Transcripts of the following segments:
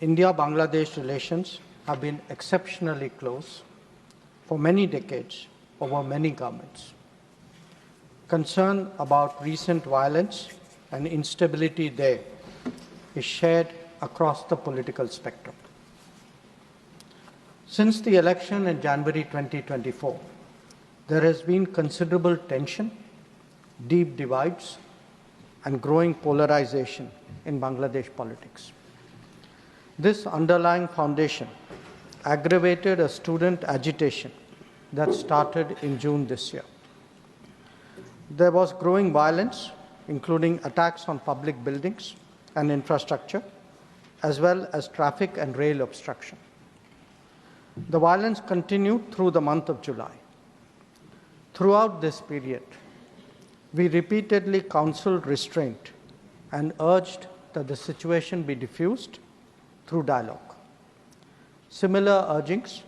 India-Bangladesh relations have been exceptionally close for many decades over many governments. Concern about recent violence and instability there is shared across the political spectrum. Since the election in January 2024, there has been considerable tension, deep divides, and growing polarization in Bangladesh politics. This underlying foundation aggravated a student agitation that started in June this year. There was growing violence, including attacks on public buildings and infrastructure, as well as traffic and rail obstruction. The violence continued through the month of July. Throughout this period, we repeatedly counseled restraint and urged that the situation be diffused through dialogue. Similar urgings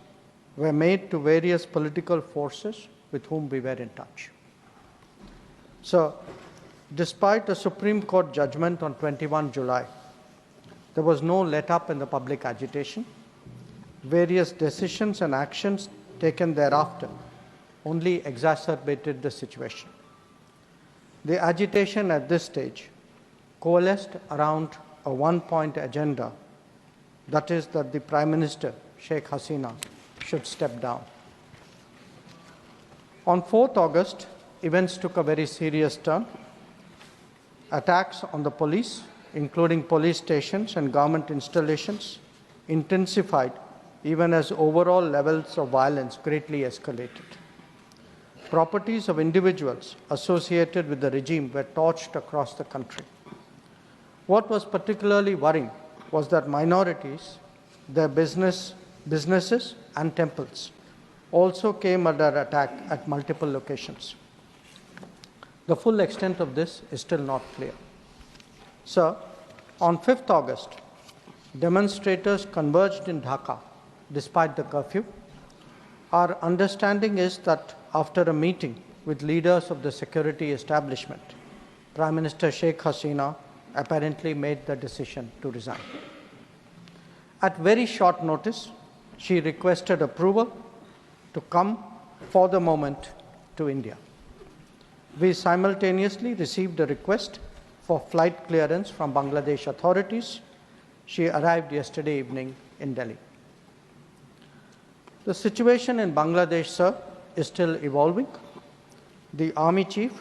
were made to various political forces with whom we were in touch. So, despite a Supreme Court judgment on 21 July, there was no let-up in the public agitation. Various decisions and actions taken thereafter only exacerbated the situation. The agitation at this stage coalesced around a one-point agenda, that is that the Prime Minister, Sheikh Hasina, should step down. On 4th August, events took a very serious turn. Attacks on the police, including police stations and government installations, intensified even as overall levels of violence greatly escalated. Properties of individuals associated with the regime were torched across the country. What was particularly worrying was that minorities, their businesses and temples also came under attack at multiple locations. The full extent of this is still not clear. So, on 5th August, demonstrators converged in Dhaka despite the curfew. Our understanding is that after a meeting with leaders of the security establishment, Prime Minister Sheikh Hasina apparently made the decision to resign. At very short notice, she requested approval to come for the moment to India. We simultaneously received a request for flight clearance from Bangladesh authorities. She arrived yesterday evening in Delhi. The situation in Bangladesh, sir, is still evolving. The Army Chief,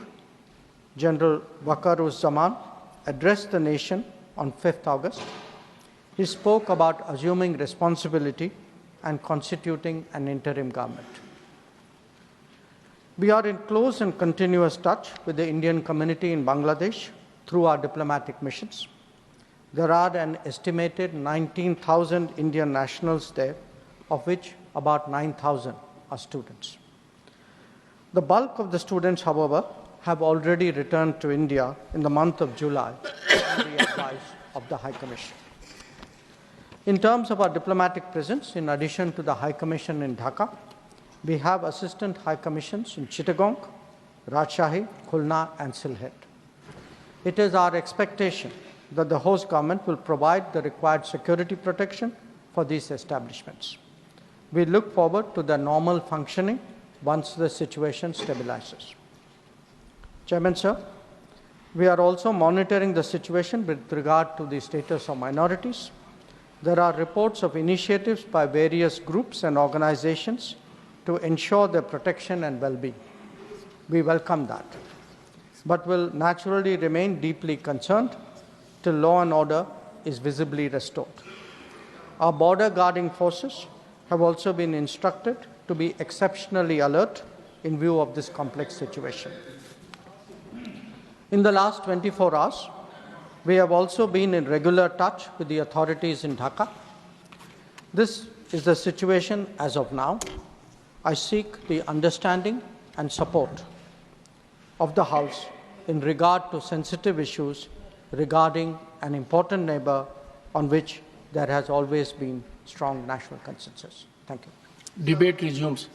General Waqar-uz-Zaman, addressed the nation on 5th August. He spoke about assuming responsibility and constituting an interim government. We are in close and continuous touch with the Indian community in Bangladesh through our diplomatic missions. There are an estimated 19,000 Indian nationals there, of which about 9,000 are students. The bulk of the students, however, have already returned to India in the month of July on the advice of the High Commission. In terms of our diplomatic presence, in addition to the High Commission in Dhaka, we have Assistant High Commissions in Chittagong, Rajshahi, Khulna and Sylhet. It is our expectation that the host government will provide the required security protection for these establishments. We look forward to their normal functioning once the situation stabilizes. Chairman, sir, we are also monitoring the situation with regard to the status of minorities. There are reports of initiatives by various groups and organizations to ensure their protection and well-being. We welcome that, but will naturally remain deeply concerned till law and order is visibly restored. Our border guarding forces have also been instructed to be exceptionally alert in view of this complex situation. In the last 24 hours, we have also been in regular touch with the authorities in Dhaka. This is the situation as of now. I seek the understanding and support of the House in regard to sensitive issues regarding an important neighbor on which there has always been strong national consensus. Thank you. Debate resumes.